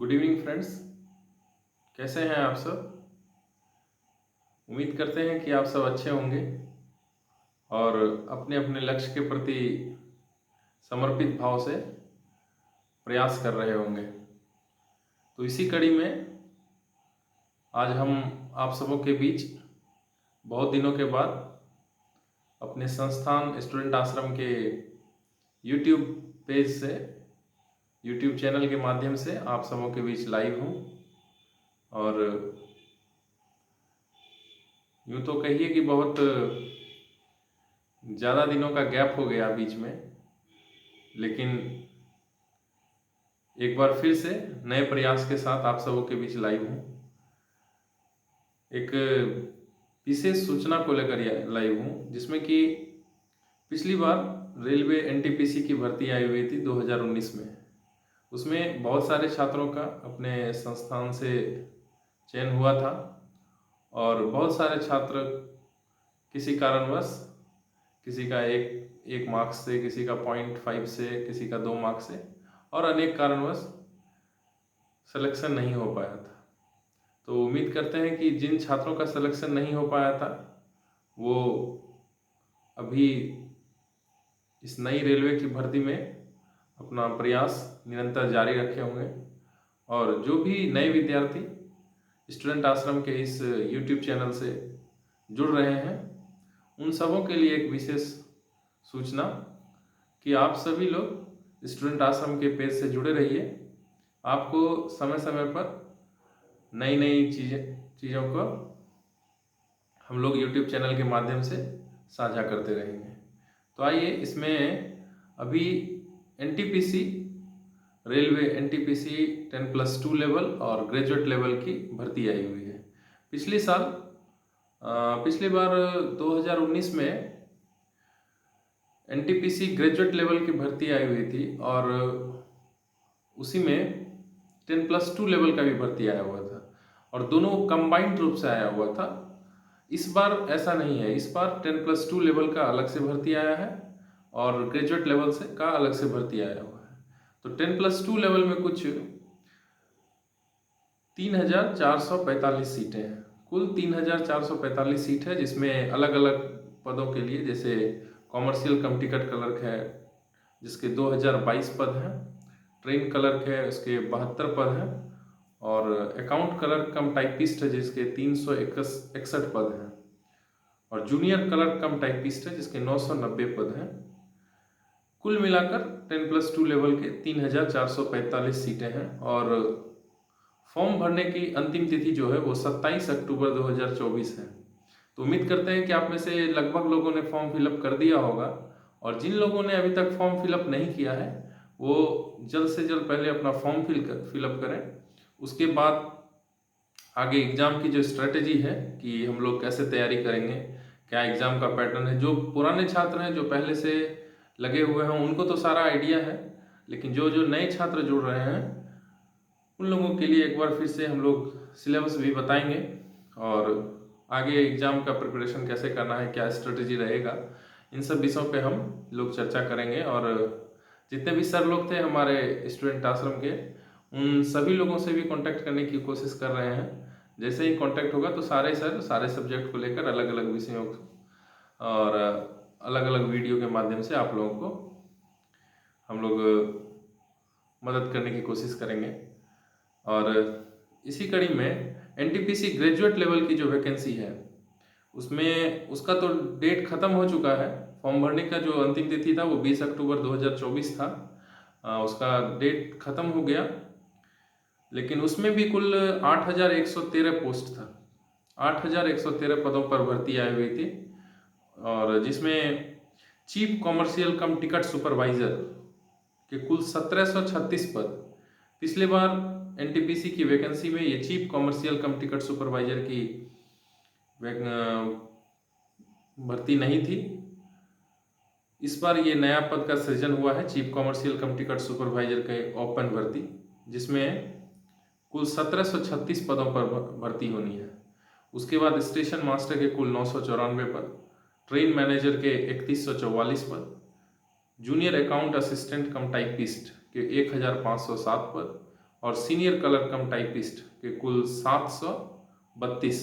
Good evening friends. कैसे हैं आप सब? उम्मीद करते हैं कि आप सब अच्छे होंगे और अपने अपने लक्ष्य के प्रति समर्पित भाव से प्रयास कर रहे होंगे। तो इसी कड़ी में आज हम आप सबों के बीच बहुत दिनों के बाद अपने संस्थान स्टूडेंट आश्रम के यूट्यूब पेज से, यूट्यूब चैनल के माध्यम से आप सबों के बीच लाइव हूँ। और यूँ तो कहिए कि बहुत ज़्यादा दिनों का गैप हो गया बीच में, लेकिन एक बार फिर से नए प्रयास के साथ आप सबों के बीच लाइव हूँ। एक विशेष सूचना को लेकर लाइव हूँ, जिसमें कि पिछली बार रेलवे एनटीपीसी की भर्ती आई हुई थी 2019 में। उसमें बहुत सारे छात्रों का अपने संस्थान से चयन हुआ था और बहुत सारे छात्र किसी कारणवश, किसी का एक मार्क्स से, किसी का 0.5 से, किसी का 2 मार्क्स से और अनेक कारणवश सिलेक्शन नहीं हो पाया था। तो उम्मीद करते हैं कि जिन छात्रों का सिलेक्शन नहीं हो पाया था वो अभी इस नई रेलवे की भर्ती में अपना प्रयास निरंतर जारी रखे होंगे। और जो भी नए विद्यार्थी स्टूडेंट आश्रम के इस यूट्यूब चैनल से जुड़ रहे हैं, उन सबों के लिए एक विशेष सूचना कि आप सभी लोग स्टूडेंट आश्रम के पेज से जुड़े रहिए। आपको समय समय पर नई नई चीज़ों को हम लोग यूट्यूब चैनल के माध्यम से साझा करते रहेंगे। तो आइए, इसमें अभी एनटीपीसी, रेलवे एनटीपीसी 10+2 लेवल और ग्रेजुएट लेवल की भर्ती आई हुई है। पिछली बार 2019 में एनटीपीसी ग्रेजुएट लेवल की भर्ती आई हुई थी और उसी में 10+2 लेवल का भी भर्ती आया हुआ था और दोनों कंबाइंड रूप से आया हुआ था। इस बार ऐसा नहीं है। इस बार 10+2 लेवल का अलग से भर्ती आया है और ग्रेजुएट लेवल से का अलग से भर्ती आया हुआ है। तो 10+2 लेवल में कुछ 3,445 सीटें हैं। कुल 3,445 सीट है, जिसमें अलग अलग पदों के लिए, जैसे कॉमर्शियल कम टिकट क्लर्क है जिसके 2022 पद हैं, ट्रेन क्लर्क है उसके 72 पद हैं और अकाउंट क्लर्क कम टाइपिस्ट है जिसके 361 पद हैं और जूनियर क्लर्क कम टाइपिस्ट है जिसके 990 पद हैं। कुल मिलाकर 10+2 लेवल के 3,445 सीटें हैं और फॉर्म भरने की अंतिम तिथि जो है वो 27 अक्टूबर 2024 है। तो उम्मीद करते हैं कि आप में से लगभग लोगों ने फॉर्म फिलअप कर दिया होगा और जिन लोगों ने अभी तक फॉर्म फिलअप नहीं किया है वो जल्द से जल्द पहले अपना फॉर्म फिलअप करें। उसके बाद आगे एग्ज़ाम की जो स्ट्रेटेजी है कि हम लोग कैसे तैयारी करेंगे, क्या एग्ज़ाम का पैटर्न है। जो पुराने छात्र हैं, जो पहले से लगे हुए हैं, उनको तो सारा आइडिया है, लेकिन जो जो नए छात्र जुड़ रहे हैं उन लोगों के लिए एक बार फिर से हम लोग सिलेबस भी बताएंगे और आगे एग्ज़ाम का प्रिपरेशन कैसे करना है, क्या स्ट्रेटजी रहेगा, इन सब विषयों पे हम लोग चर्चा करेंगे। और जितने भी सर लोग थे हमारे स्टूडेंट आश्रम के, उन सभी लोगों से भी कांटेक्ट करने की कोशिश कर रहे हैं। जैसे ही कांटेक्ट होगा तो सारे सर सारे सब्जेक्ट को लेकर अलग अलग विषयों और अलग अलग वीडियो के माध्यम से आप लोगों को हम लोग मदद करने की कोशिश करेंगे। और इसी कड़ी में एनटीपीसी ग्रेजुएट लेवल की जो वैकेंसी है उसमें उसका तो डेट ख़त्म हो चुका है। फॉर्म भरने का जो अंतिम तिथि था वो 20 अक्टूबर 2024 था, उसका डेट ख़त्म हो गया। लेकिन उसमें भी कुल 8,113 पोस्ट था। 8,113 पदों पर भर्ती आई हुई थी और जिसमें चीफ कॉमर्शियल कम टिकट सुपरवाइज़र के कुल 1,736 पद। पिछले बार एनटीपीसी की वैकेंसी में ये चीफ कॉमर्शियल कम टिकट सुपरवाइज़र की भर्ती नहीं थी। इस बार ये नया पद का सृजन हुआ है, चीफ कॉमर्शियल कम टिकट सुपरवाइज़र के ओपन भर्ती, जिसमें कुल 1,736 पदों पर भर्ती होनी है। उसके बाद स्टेशन मास्टर के कुल 994 पद, ट्रेन मैनेजर के 3144 पद, जूनियर अकाउंट असिस्टेंट कम टाइपिस्ट के 1,507 पद और सीनियर कलर कम टाइपिस्ट के कुल 732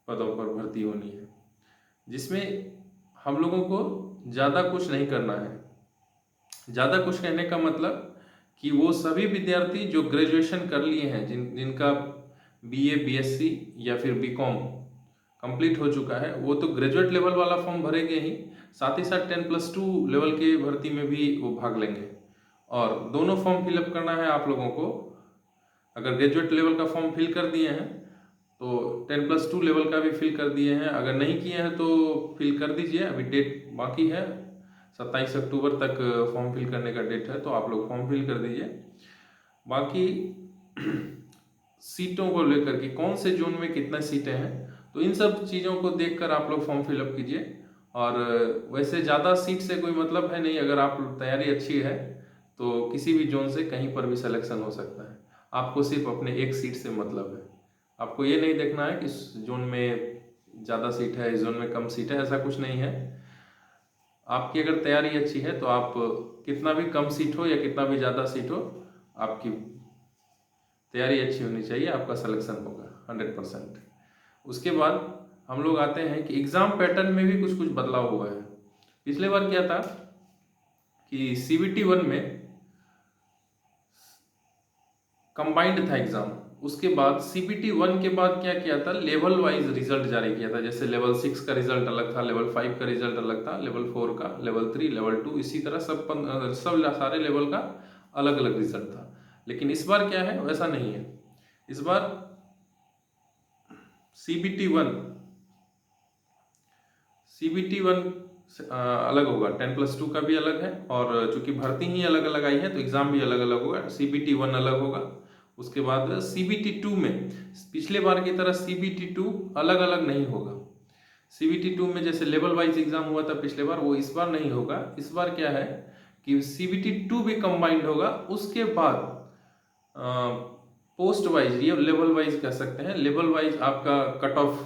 पदों पर भर्ती होनी है, जिसमें हम लोगों को ज़्यादा कुछ नहीं करना है। ज़्यादा कुछ कहने का मतलब कि वो सभी विद्यार्थी जो ग्रेजुएशन कर लिए हैं, जिनका बीए, बीएससी या फिर बीकॉम कंप्लीट हो चुका है, वो तो ग्रेजुएट लेवल वाला फॉर्म भरेंगे ही, साथ ही साथ 10+2 लेवल के भर्ती में भी वो भाग लेंगे। और दोनों फॉर्म फिलअप करना है आप लोगों को। अगर ग्रेजुएट लेवल का फॉर्म फिल कर दिए हैं तो 10+2 लेवल का भी फिल कर दिए हैं, अगर नहीं किए हैं तो फिल कर dीजिए। अभी डेट बाकी है, 27 अक्टूबर तक फॉर्म फिल करने का डेट है, तो आप लोग फॉर्म फिल कर दीजिए। बाकी सीटों को लेकर कि कौन से जोन में कितना सीटें हैं, तो इन सब चीज़ों को देखकर आप लोग फॉर्म फिलअप कीजिए। और वैसे ज़्यादा सीट से कोई मतलब है नहीं, अगर आप तैयारी अच्छी है तो किसी भी जोन से कहीं पर भी सिलेक्शन हो सकता है। आपको सिर्फ अपने एक सीट से मतलब है। आपको ये नहीं देखना है कि इस जोन में ज़्यादा सीट है, इस जोन में कम सीट है, ऐसा कुछ नहीं है। आपकी अगर तैयारी अच्छी है तो आप कितना भी कम सीट हो या कितना भी ज़्यादा सीट हो, आपकी तैयारी अच्छी होनी चाहिए, आपका सिलेक्शन होगा 100%। उसके बाद हम लोग आते हैं कि एग्ज़ाम पैटर्न में भी कुछ कुछ बदलाव हुआ है। पिछले बार क्या था कि CBT 1 में कंबाइंड था एग्ज़ाम, उसके बाद CBT 1 के बाद क्या किया था, लेवल वाइज रिजल्ट जारी किया था। जैसे लेवल 6 का रिजल्ट अलग था, लेवल 5 का रिजल्ट अलग था, लेवल 4 का, लेवल 3, लेवल 2, इसी तरह सब सारे लेवल का अलग अलग रिजल्ट था। लेकिन इस बार क्या है, वैसा नहीं है। इस बार CBT 1 अलग होगा, 10+2 का भी अलग है, और चूंकि भर्ती ही अलग अलग आई है तो एग्जाम भी अलग अलग होगा। CBT 1 अलग होगा। उसके बाद CBT 2 में पिछले बार की तरह CBT 2 अलग अलग नहीं होगा। CBT 2 में जैसे लेवल वाइज एग्जाम हुआ था पिछले बार, वो इस बार नहीं होगा। इस बार क्या है कि CBT 2 भी कंबाइंड होगा, उसके बाद पोस्ट वाइज, ये लेवल वाइज कह सकते हैं, लेवल वाइज आपका कट ऑफ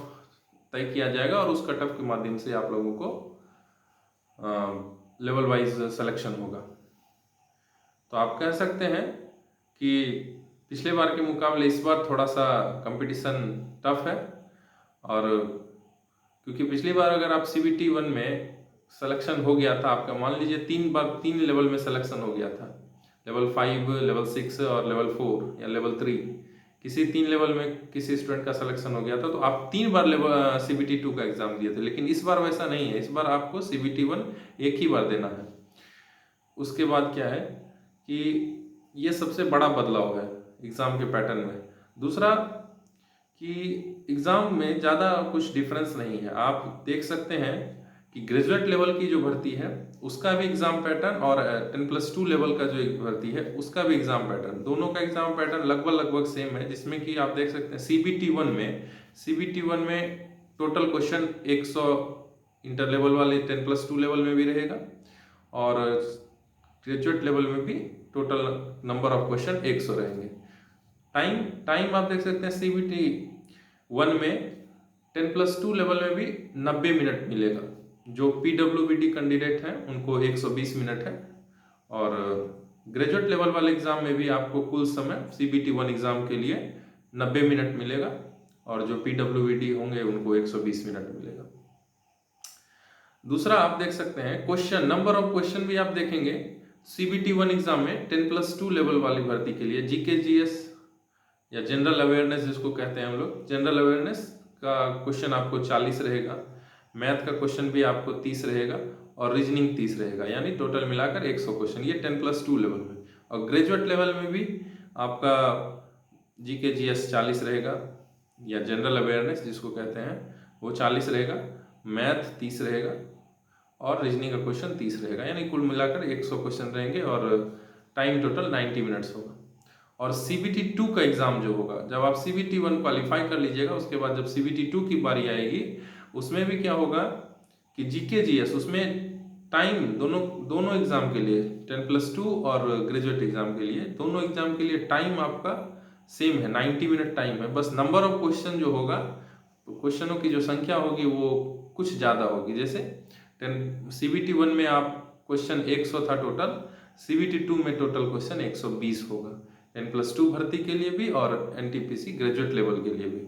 तय किया जाएगा और उस कट ऑफ के माध्यम से आप लोगों को लेवल वाइज सिलेक्शन होगा। तो आप कह सकते हैं कि पिछले बार के मुकाबले इस बार थोड़ा सा कंपटीशन टफ है। और क्योंकि पिछली बार अगर आप CBT 1 में सिलेक्शन हो गया था आपका, मान लीजिए 3 लेवल में सिलेक्शन हो गया था, लेवल 5, लेवल 6 और लेवल 4 या लेवल 3, किसी 3 लेवल में किसी स्टूडेंट का सिलेक्शन हो गया था, तो आप 3 बार लेवल CBT 2 का एग्जाम दिए थे। लेकिन इस बार वैसा नहीं है, इस बार आपको CBT 1 एक ही बार देना है। उसके बाद क्या है कि ये सबसे बड़ा बदलाव है एग्ज़ाम के पैटर्न में। दूसरा कि एग्ज़ाम में ज़्यादा कुछ डिफरेंस नहीं है। आप देख सकते हैं कि ग्रेजुएट लेवल की जो भर्ती है उसका भी एग्ज़ाम पैटर्न, और 10+2 लेवल का जो भर्ती है उसका भी एग्ज़ाम पैटर्न, दोनों का एग्ज़ाम पैटर्न लगभग सेम है। जिसमें कि आप देख सकते हैं CBT 1 में टोटल क्वेश्चन 100 इंटर लेवल वाले 10+2 लेवल में भी रहेगा, और ग्रेजुएट लेवल में भी टोटल नंबर ऑफ क्वेश्चन 100 रहेंगे। टाइम आप देख सकते हैं CBT 1 में 10+2 लेवल में भी 90 मिनट मिलेगा। जो PWBD कैंडिडेट हैं उनको 120 मिनट है, और ग्रेजुएट लेवल वाले एग्जाम में भी आपको कुल समय CBT 1 एग्जाम के लिए 90 मिनट मिलेगा, और जो PWBD होंगे उनको 120 मिनट मिलेगा। दूसरा आप देख सकते हैं क्वेश्चन, नंबर ऑफ क्वेश्चन भी आप देखेंगे CBT 1 एग्जाम में 10+2 लेवल वाली भर्ती के लिए GK GS या जनरल अवेयरनेस जिसको कहते हैं हम लोग, जनरल अवेयरनेस का क्वेश्चन आपको 40 रहेगा, मैथ का क्वेश्चन भी आपको 30 रहेगा, और रीजनिंग 30 रहेगा, यानी टोटल मिलाकर 100 क्वेश्चन, ये 10+2 लेवल में। और ग्रेजुएट लेवल में भी आपका GK GS 40 रहेगा, या जनरल अवेयरनेस जिसको कहते हैं वो 40 रहेगा, मैथ 30 रहेगा, और रीजनिंग का क्वेश्चन 30 रहेगा, यानी कुल मिलाकर 100 क्वेश्चन रहेंगे, और टाइम टोटल 90 मिनट्स होगा। और CBT 2 का एग्जाम जो होगा, जब आप CBT 1 क्वालिफाई कर लीजिएगा, उसके बाद जब CBT 2 की बारी आएगी, उसमें भी क्या होगा कि GK GS, उसमें टाइम दोनों एग्जाम के लिए 10+2 और ग्रेजुएट एग्जाम के लिए, दोनों एग्जाम के लिए टाइम आपका सेम है, 90 मिनट टाइम है। बस नंबर ऑफ क्वेश्चन जो होगा, क्वेश्चनों की जो संख्या होगी वो कुछ ज़्यादा होगी। जैसे CBT 1 में आप क्वेश्चन 100 था टोटल, CBT 2 में टोटल क्वेश्चन 120 होगा, 10+2 भर्ती के लिए भी और NTPC ग्रेजुएट लेवल के लिए भी।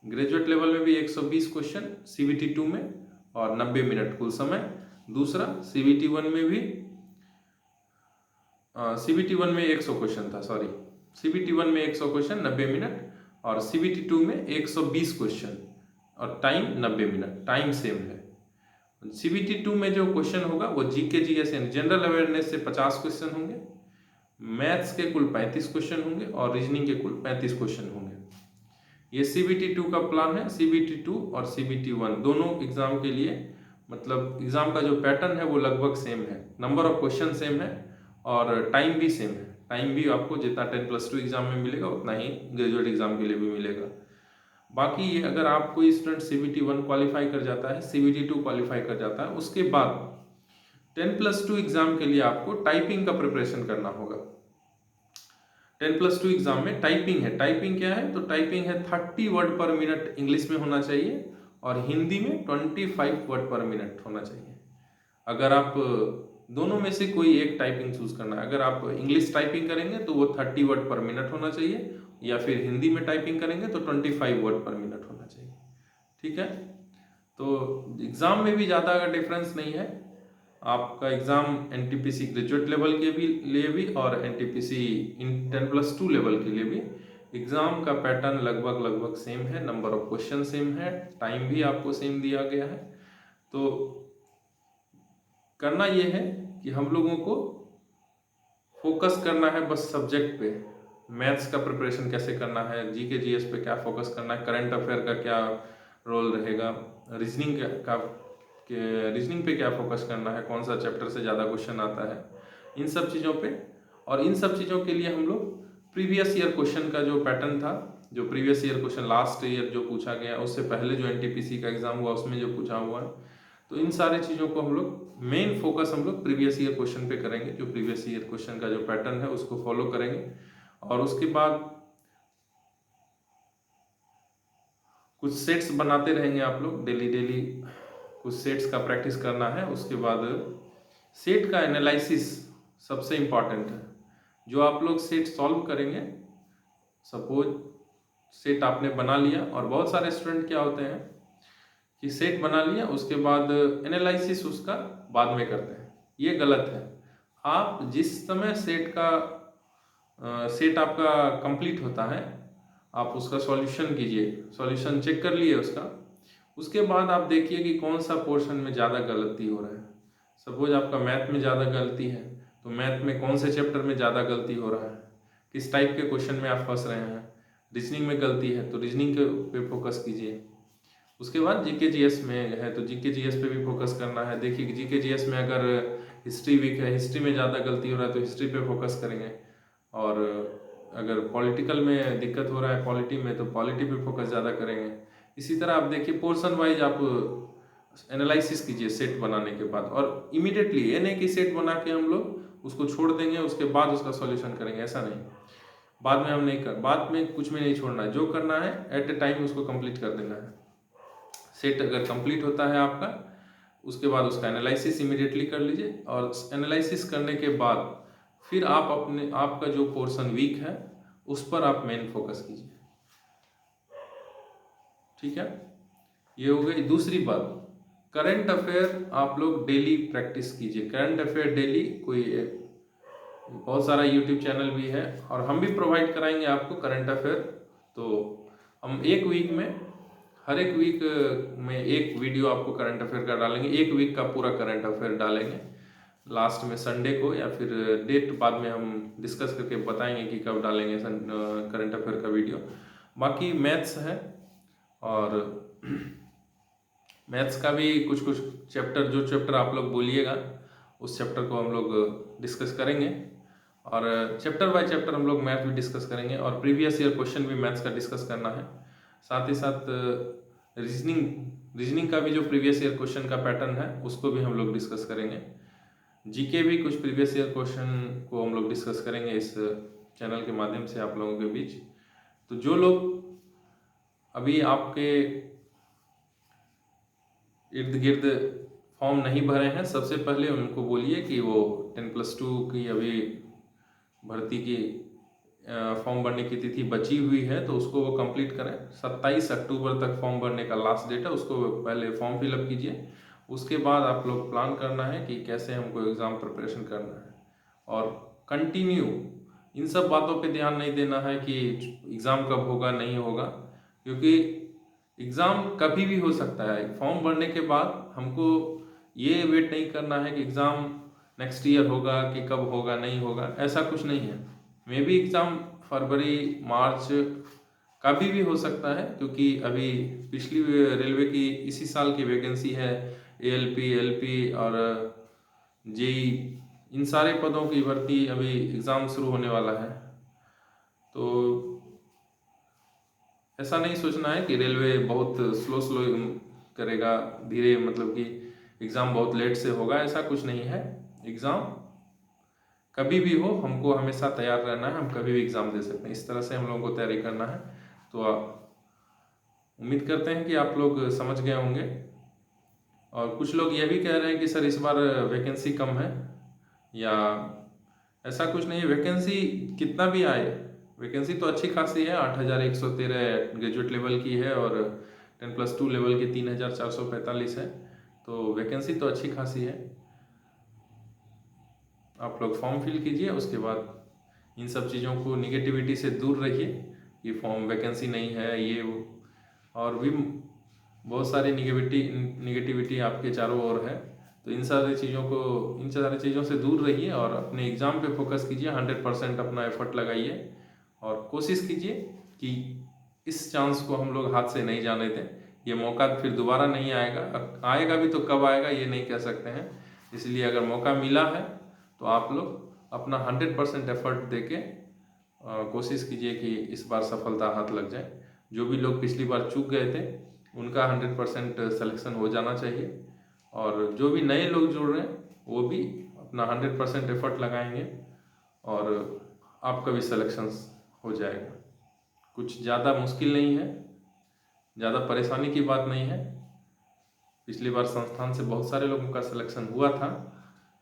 ग्रेजुएट लेवल में भी 120 क्वेश्चन CBT 2 में और 90 मिनट कुल समय। दूसरा CBT 1 में भी CBT 1 में 100 क्वेश्चन था, सॉरी, CBT 1 में 100 क्वेश्चन 90 मिनट और CBT 2 में 120 क्वेश्चन और टाइम 90 मिनट, टाइम सेम है। CBT 2 में जो क्वेश्चन होगा वो GK GS यानी जनरल अवेयरनेस से 50 क्वेश्चन होंगे, मैथ्स के कुल 35 क्वेश्चन होंगे और रीजनिंग के कुल 35 क्वेश्चन होंगे। ये CBT 2 का प्लान है। CBT 2 और CBT 1 दोनों एग्जाम के लिए, मतलब एग्जाम का जो पैटर्न है वो लगभग सेम है, नंबर ऑफ क्वेश्चन सेम है और टाइम भी सेम है। टाइम भी आपको जितना 10+2 एग्जाम में मिलेगा उतना ही ग्रेजुएट एग्जाम के लिए भी मिलेगा। बाकी ये अगर आप कोई स्टूडेंट CBT 1 क्वालिफाई कर जाता है, CBT 2 क्वालिफाई कर जाता है, उसके बाद 10+2 एग्जाम के लिए आपको टाइपिंग का प्रिपरेशन करना होगा। 10+2 एग्जाम में टाइपिंग है। टाइपिंग क्या है? तो टाइपिंग है 30 वर्ड पर मिनट इंग्लिश में होना चाहिए और हिंदी में 25 वर्ड पर मिनट होना चाहिए। अगर आप दोनों में से कोई एक टाइपिंग चूज करना है, अगर आप इंग्लिश टाइपिंग करेंगे तो वो 30 वर्ड पर मिनट होना चाहिए, या फिर हिंदी में टाइपिंग करेंगे तो 25 वर्ड पर मिनट होना चाहिए। ठीक है, तो एग्जाम में भी ज़्यादा का डिफरेंस नहीं है। आपका एग्जाम NTPC ग्रेजुएट लेवल के लिए भी और NTPC 10+2 लेवल के लिए भी एग्जाम का पैटर्न लगभग सेम है, नंबर ऑफ क्वेश्चन सेम है, टाइम भी आपको सेम दिया गया है। तो करना ये है कि हम लोगों को फोकस करना है बस सब्जेक्ट पे। मैथ्स का प्रिपरेशन कैसे करना है, GK GS पे क्या फोकस करना है, करंट अफेयर का क्या रोल रहेगा, रीजनिंग पे क्या फोकस करना है, कौन सा चैप्टर से ज़्यादा क्वेश्चन आता है, इन सब चीज़ों पे। और इन सब चीज़ों के लिए हम लोग प्रीवियस ईयर क्वेश्चन का जो पैटर्न था, जो previous year question last year जो पूछा गया, उससे पहले जो NTPC का एग्जाम हुआ उसमें जो पूछा हुआ है, तो इन सारी चीज़ों को हम लोग मेन फोकस हम लोग प्रीवियस ईयर क्वेश्चन पे करेंगे। जो प्रीवियस ईयर क्वेश्चन का जो पैटर्न है उसको फॉलो करेंगे और उसके बाद कुछ सेट्स बनाते रहेंगे आप लोग, डेली कुछ सेट्स का प्रैक्टिस करना है। उसके बाद सेट का एनालिसिस सबसे इम्पॉर्टेंट है। जो आप लोग सेट सॉल्व करेंगे, सपोज सेट आपने बना लिया, और बहुत सारे स्टूडेंट क्या होते हैं कि सेट बना लिया उसके बाद एनालिसिस उसका बाद में करते हैं, ये गलत है। आप जिस समय सेट आपका कंप्लीट होता है, आप उसका सॉल्यूशन कीजिए, सॉल्यूशन चेक कर लिए उसके बाद आप देखिए कि कौन सा पोर्शन में ज़्यादा गलती हो रहा है। सपोज आपका मैथ में ज़्यादा गलती है तो मैथ में कौन से चैप्टर में ज़्यादा गलती हो रहा है, किस टाइप के क्वेश्चन में आप फंस रहे हैं। रीजनिंग में गलती है तो रीजनिंग के पे फोकस कीजिए। उसके बाद GK GS में है तो GK GS पे भी फोकस करना है। देखिए GK GS में अगर हिस्ट्री वीक है, हिस्ट्री में ज़्यादा गलती हो रहा है तो हिस्ट्री पे फोकस करेंगे, और अगर पॉलिटिकल में दिक्कत हो रहा है पॉलिटी में तो पॉलिटी पे फोकस ज़्यादा करेंगे। इसी तरह आप देखिए पोर्शन वाइज आप एनालिसिस कीजिए सेट बनाने के बाद, और इमीडिएटली ये नहीं कि सेट बना के हम लोग उसको छोड़ देंगे उसके बाद उसका सॉल्यूशन करेंगे, ऐसा नहीं। बाद में कुछ भी नहीं छोड़ना है, जो करना है एट ए टाइम उसको कंप्लीट कर देना है। सेट अगर कंप्लीट होता है आपका, उसके बाद उसका एनालिसिस इमीडिएटली कर लीजिए, और एनालिसिस करने के बाद फिर आपका जो पोर्शन वीक है उस पर आप मेन फोकस कीजिए। ठीक है, ये हो गई। दूसरी बात, करंट अफेयर आप लोग डेली प्रैक्टिस कीजिए। करंट अफेयर डेली, कोई बहुत सारा यूट्यूब चैनल भी है और हम भी प्रोवाइड कराएंगे आपको करंट अफेयर। तो हम हर एक वीक में एक वीडियो आपको करंट अफेयर का डालेंगे, एक वीक का पूरा करंट अफेयर डालेंगे लास्ट में संडे को, या फिर डेट बाद में हम डिस्कस करके बताएंगे कि कब डालेंगे करंट अफेयर का वीडियो। बाकी मैथ्स है, और मैथ्स का भी कुछ चैप्टर, जो चैप्टर आप लोग बोलिएगा उस चैप्टर को हम लोग डिस्कस करेंगे, और चैप्टर बाय चैप्टर हम लोग मैथ भी डिस्कस करेंगे, और प्रीवियस ईयर क्वेश्चन भी मैथ्स का डिस्कस करना है। साथ ही साथ रीजनिंग का भी जो प्रीवियस ईयर क्वेश्चन का पैटर्न है उसको भी हम लोग डिस्कस करेंगे। GK भी कुछ प्रीवियस ईयर क्वेश्चन को हम लोग डिस्कस करेंगे इस चैनल के माध्यम से आप लोगों के बीच। तो जो लोग अभी आपके इर्द गिर्द फॉर्म नहीं भरे हैं, सबसे पहले उनको बोलिए कि वो 10+2 की अभी भर्ती की फॉर्म भरने की तिथि बची हुई है तो उसको वो कंप्लीट करें। 27 अक्टूबर तक फॉर्म भरने का लास्ट डेट है, उसको पहले फॉर्म फिलअप कीजिए। उसके बाद आप लोग प्लान करना है कि कैसे हमको एग्ज़ाम प्रिपरेशन करना है, और कंटिन्यू इन सब बातों पे ध्यान नहीं देना है कि एग्ज़ाम कब होगा नहीं होगा, क्योंकि एग्ज़ाम कभी भी हो सकता है। फॉर्म भरने के बाद हमको ये वेट नहीं करना है कि एग्ज़ाम नेक्स्ट ईयर होगा कि कब होगा नहीं होगा, ऐसा कुछ नहीं है। मे बी एग्ज़ाम फरवरी मार्च कभी भी हो सकता है, क्योंकि अभी पिछली रेलवे की इसी साल की वैकेंसी है, एएलपी, एलपी और जेई, इन सारे पदों की भर्ती अभी एग्ज़ाम शुरू होने वाला है। तो ऐसा नहीं सोचना है कि रेलवे बहुत स्लो करेगा, धीरे, मतलब कि एग्ज़ाम बहुत लेट से होगा, ऐसा कुछ नहीं है। एग्ज़ाम कभी भी हो, हमको हमेशा तैयार रहना है, हम कभी भी एग्ज़ाम दे सकते हैं। इस तरह से हम लोगों को तैयारी करना है। तो उम्मीद करते हैं कि आप लोग समझ गए होंगे। और कुछ लोग ये भी कह रहे हैं कि सर इस बार वैकेंसी कम है, या ऐसा कुछ नहीं है। वैकेंसी कितना भी आए, वैकेंसी तो अच्छी खासी है, 8113 ग्रेजुएट लेवल की है और 10+2 लेवल की 3445 है, तो वैकेंसी तो अच्छी खासी है। आप लोग फॉर्म फिल कीजिए, उसके बाद इन सब चीज़ों को, निगेटिविटी से दूर रहिए कि फॉर्म वैकेंसी नहीं है ये वो, और भी बहुत सारी निगेटिविटी आपके चारों ओर है। तो इन सारी चीज़ों से दूर रहिए और अपने एग्ज़ाम पे फोकस कीजिए, 100% अपना एफर्ट लगाइए और कोशिश कीजिए कि इस चांस को हम लोग हाथ से नहीं जाने दें। ये मौका फिर दोबारा नहीं आएगा, आएगा भी तो कब आएगा ये नहीं कह सकते हैं। इसलिए अगर मौका मिला है तो आप लोग अपना 100% एफर्ट देके कोशिश कीजिए कि इस बार सफलता हाथ लग जाए। जो भी लोग पिछली बार चूक गए थे उनका 100% सिलेक्शन हो जाना चाहिए, और जो भी नए लोग जुड़ रहे हैं वो भी अपना 100% एफर्ट लगाएंगे और आपका भी सिलेक्शन हो जाएगा। कुछ ज़्यादा मुश्किल नहीं है, ज़्यादा परेशानी की बात नहीं है। पिछली बार संस्थान से बहुत सारे लोगों का सिलेक्शन हुआ था,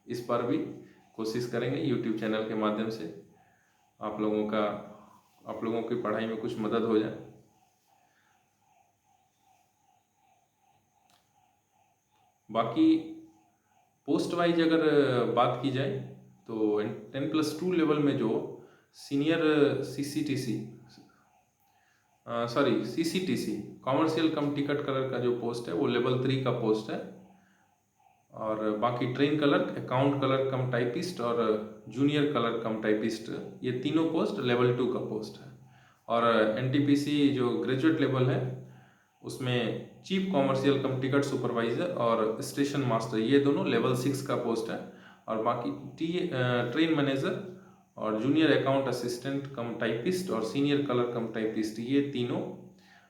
इस बार भी कोशिश करेंगे यूट्यूब चैनल के माध्यम से आप लोगों की पढ़ाई में कुछ मदद हो जाए। बाकी पोस्ट वाइज अगर बात की जाए तो 10+2 लेवल में जो सीनियर सीसीटीसी कॉमर्शियल कम टिकट कलर का जो पोस्ट है वो लेवल 3 का पोस्ट है, और बाकी ट्रेन क्लर्क, अकाउंट क्लर्क कम टाइपिस्ट और जूनियर क्लर्क कम टाइपिस्ट, ये तीनों पोस्ट लेवल 2 का पोस्ट है। और एनटीपीसी जो ग्रेजुएट लेवल है उसमें चीफ कॉमर्शियल कम टिकट सुपरवाइजर और स्टेशन मास्टर, ये दोनों लेवल 6 का पोस्ट है। और बाकी ट्रेन मैनेजर और जूनियर अकाउंट असिस्टेंट कम टाइपिस्ट और सीनियर कलर कम टाइपिस्ट, ये तीनों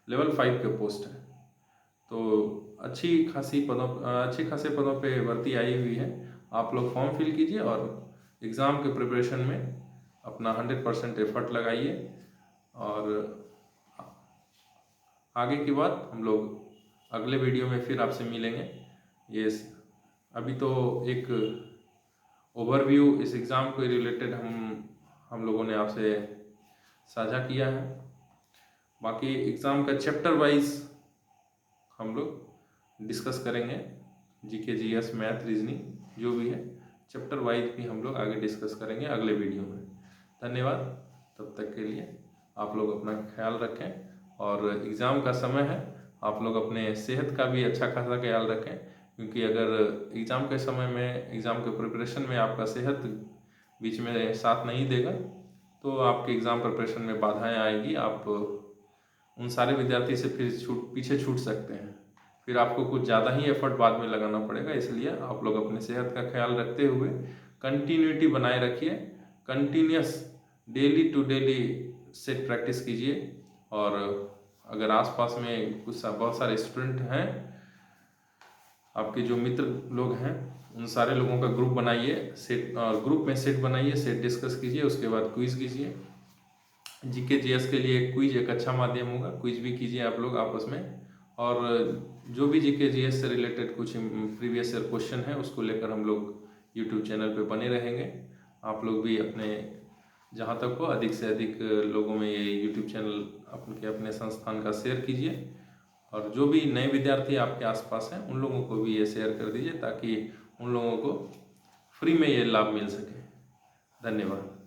लेवल 5 के पोस्ट हैं। तो अच्छी खासे पदों पे भर्ती आई हुई है। आप लोग फॉर्म फिल कीजिए और एग्ज़ाम के प्रिपरेशन में अपना 100% एफर्ट लगाइए, और आगे की बात हम लोग अगले वीडियो में फिर आपसे मिलेंगे। ये अभी तो एक ओवरव्यू इस एग्ज़ाम के रिलेटेड हम लोगों ने आपसे साझा किया है। बाकी एग्ज़ाम का चैप्टर वाइज हम लोग डिस्कस करेंगे, जीके, जीएस, मैथ, रीजनिंग जो भी है, चैप्टर वाइज भी हम लोग आगे डिस्कस करेंगे अगले वीडियो में। धन्यवाद। तब तक के लिए आप लोग अपना ख्याल रखें, और एग्ज़ाम का समय है, आप लोग अपने सेहत का भी अच्छा खासा ख्याल रखें, क्योंकि अगर एग्ज़ाम के समय में, एग्ज़ाम के प्रिपरेशन में आपका सेहत बीच में साथ नहीं देगा तो आपके एग्ज़ाम प्रिपरेशन में बाधाएं आएगी। आप उन सारे विद्यार्थी से फिर पीछे छूट सकते हैं, फिर आपको कुछ ज़्यादा ही एफर्ट बाद में लगाना पड़ेगा। इसलिए आप लोग अपने सेहत का ख्याल रखते हुए कंटिन्यूटी बनाए रखिए, continuous daily to daily set practice कीजिए। और अगर आसपास में बहुत सारे स्टूडेंट हैं, आपके जो मित्र लोग हैं, उन सारे लोगों का ग्रुप बनाइए, सेट, और ग्रुप में सेट बनाइए, सेट डिस्कस कीजिए, उसके बाद क्विज कीजिए। जीके जीएस के लिए क्विज एक अच्छा माध्यम होगा, क्विज भी कीजिए आप लोग आपस में। और जो भी जीके जीएस से रिलेटेड कुछ प्रीवियस ईयर क्वेश्चन है उसको लेकर हम लोग यूट्यूब चैनल पे बने रहेंगे। आप लोग भी अपने जहाँ तक हो अधिक से अधिक लोगों में ये यूट्यूब चैनल अपने संस्थान का शेयर कीजिए, और जो भी नए विद्यार्थी आपके आसपास हैं उन लोगों को भी ये शेयर कर दीजिए ताकि उन लोगों को फ्री में ये लाभ मिल सके। धन्यवाद।